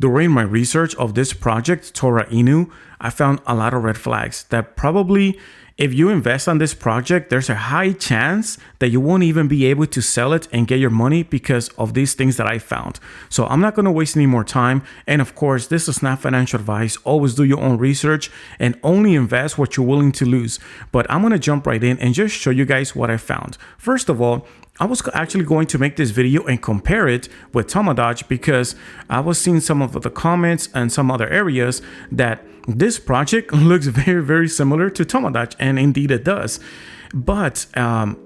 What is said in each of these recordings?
During my research of this project, Tora Inu, I found a lot of red flags that probably, if you invest on this project, there's a high chance that you won't even be able to sell it and get your money because of these things that I found. So I'm not going to waste any more time. And of course, this is not financial advice. Always do your own research and only invest what you're willing to lose. But I'm going to jump right in and just show you guys what I found. First of all, I was actually going to make this video and compare it with Tamadoge because I was seeing some of the comments and some other areas that this project looks very, very similar to Tamadoge, and indeed it does. But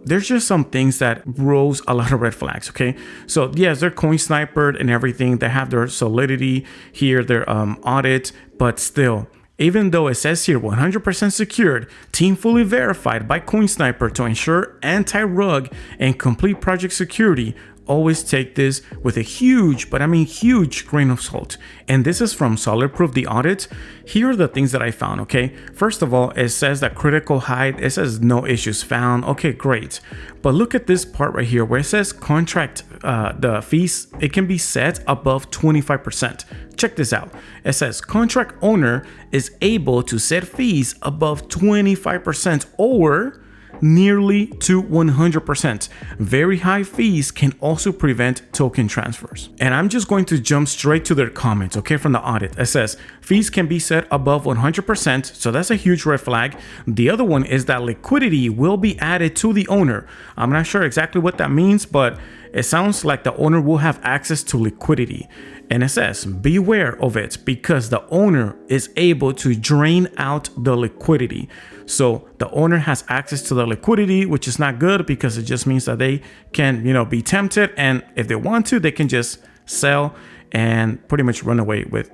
there's just some things that rose a lot of red flags, okay? So yes, they're coin snipered and everything. They have their solidity here, their audit, but still, even though it says here 100% secured, team fully verified by CoinSniper to ensure anti-rug and complete project security, always take this with a huge, but I mean huge grain of salt. And this is from Solid Proof, the audit. Here are the things that I found, okay? First of all, it says that critical height, it says no issues found. Okay, great. But look at this part right here where it says contract, the fees, it can be set above 25%. Check this out. It says contract owner is able to set fees above 25% or nearly to 100%. Very high fees can also prevent token transfers. And I'm just going to jump straight to their comments, okay, from the audit. It says fees can be set above 100%, so that's a huge red flag. The other one is that liquidity will be added to the owner. I'm not sure exactly what that means, but it sounds like the owner will have access to liquidity. And it says, beware of it because the owner is able to drain out the liquidity. So the owner has access to the liquidity, which is not good because it just means that they can, be tempted. And if they want to, they can just sell and pretty much run away with,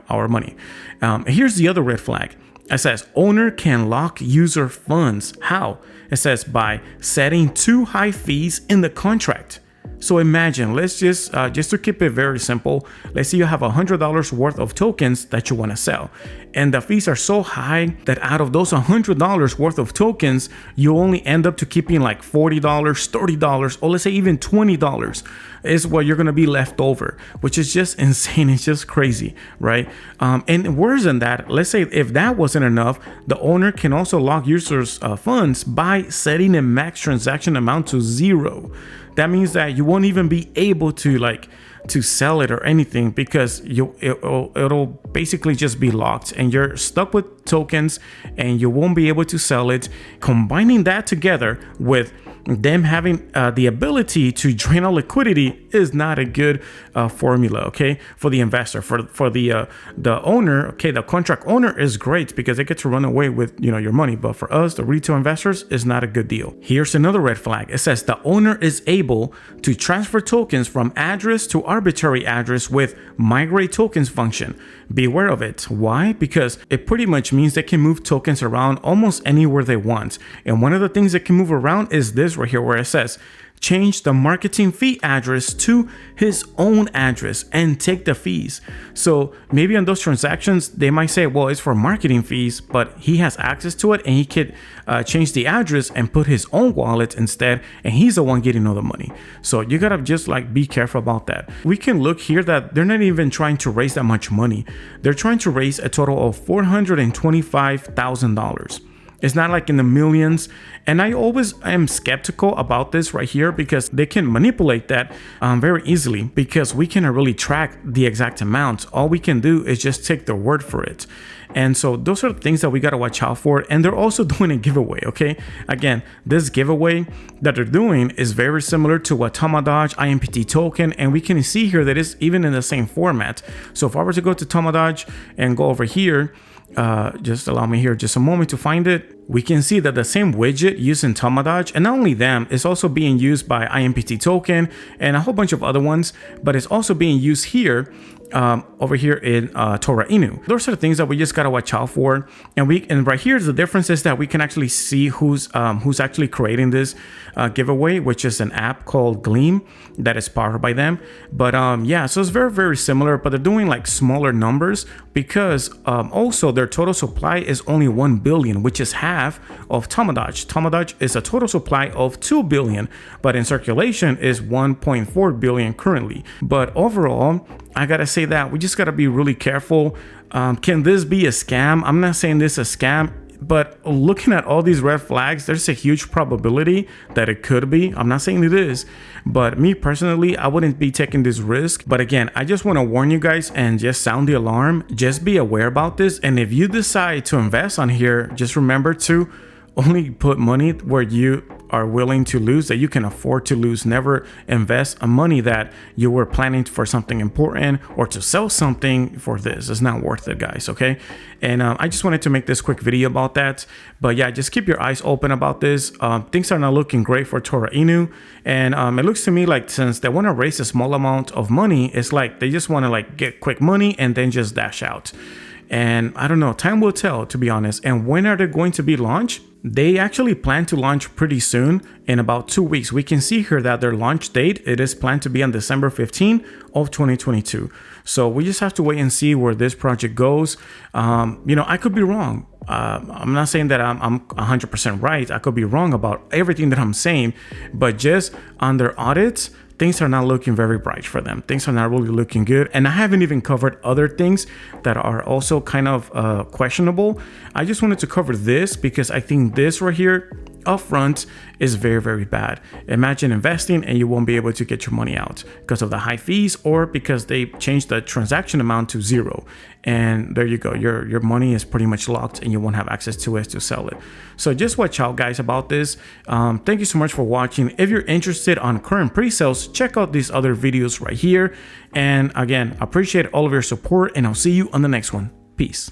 our money. Here's the other red flag. It says owner can lock user funds. How? It says by setting too high fees in the contract. So imagine, let's just to keep it very simple, let's say you have $100 worth of tokens that you want to sell, and the fees are so high that out of those $100 worth of tokens, you only end up to keeping like $40, $30, or let's say even $20 is what you're going to be left over, which is just insane. It's just crazy, right? And worse than that, let's say if that wasn't enough, the owner can also lock users' funds by setting a max transaction amount to 0. That means that you won't even be able to sell it or anything because it'll basically just be locked and you're stuck with tokens and you won't be able to sell it. Combining that together with them having the ability to drain out liquidity is not a good formula, okay, for the investor. For the owner, okay, the contract owner is great because they get to run away with your money, but for us, the retail investors, is not a good deal. Here's another red flag. It says the owner is able to transfer tokens from address to arbitrary address with migrate tokens function. Beware of it. Why? Because it pretty much means they can move tokens around almost anywhere they want. And one of the things that can move around is this right here where it says change the marketing fee address to his own address and take the fees. So maybe on those transactions, they might say, well, it's for marketing fees, but he has access to it and he could change the address and put his own wallet instead. And he's the one getting all the money. So you got to just be careful about that. We can look here that they're not even trying to raise that much money. They're trying to raise a total of $425,000. It's not like in the millions. And I always am skeptical about this right here because they can manipulate that very easily because we cannot really track the exact amount. All we can do is just take their word for it. And so those are the things that we got to watch out for. And they're also doing a giveaway, okay? Again, this giveaway that they're doing is very similar to what Tamadoge, IMPT token, and we can see here that it's even in the same format. So if I were to go to Tamadoge and go over here, just allow me here just a moment to find it. We can see that the same widget used in Tamadoge, and not only them, is also being used by IMPT token and a whole bunch of other ones, but it's also being used here over here in Tora Inu. Those are the things that we just gotta watch out for. And right here, the difference is that we can actually see who's actually creating this giveaway, which is an app called Gleam that is powered by them. But yeah, so it's very, very similar, but they're doing like smaller numbers because also their total supply is only 1 billion, which is half of Tamadoge. Tamadoge is a total supply of 2 billion, but in circulation is 1.4 billion currently. But overall, I gotta say that we just gotta be really careful. Can this be a scam? I'm not saying this is a scam, but looking at all these red flags, there's a huge probability that it could be. I'm not saying it is, but me personally, I wouldn't be taking this risk. But again, I just want to warn you guys and just sound the alarm. Just be aware about this. And if you decide to invest on here, just remember to only put money where you are willing to lose, that you can afford to lose. Never invest a money that you were planning for something important or to sell something for this. It's not worth it, guys. Okay. And I just wanted to make this quick video about that. But yeah, just keep your eyes open about this. Things are not looking great for Tora Inu. And it looks to me like since they want to raise a small amount of money, it's like they just want to like get quick money and then just dash out. And I don't know, time will tell, to be honest. And when are they going to be launched? They actually plan to launch pretty soon, in about 2 weeks. We can see here that their launch date, it is planned to be on December 15 of 2022. So we just have to wait and see where this project goes. You know, I could be wrong. I'm not saying that I'm 100% right. I could be wrong about everything that I'm saying, but just on their audits, things are not looking very bright for them. Things are not really looking good. And I haven't even covered other things that are also kind of questionable. I just wanted to cover this because I think this right here upfront is very, very bad. Imagine investing and you won't be able to get your money out because of the high fees or because they changed the transaction amount to 0. And there you go. Your money is pretty much locked and you won't have access to it to sell it. So just watch out, guys, about this. Thank you so much for watching. If you're interested on current pre-sales, check out these other videos right here. And again, appreciate all of your support and I'll see you on the next one. Peace.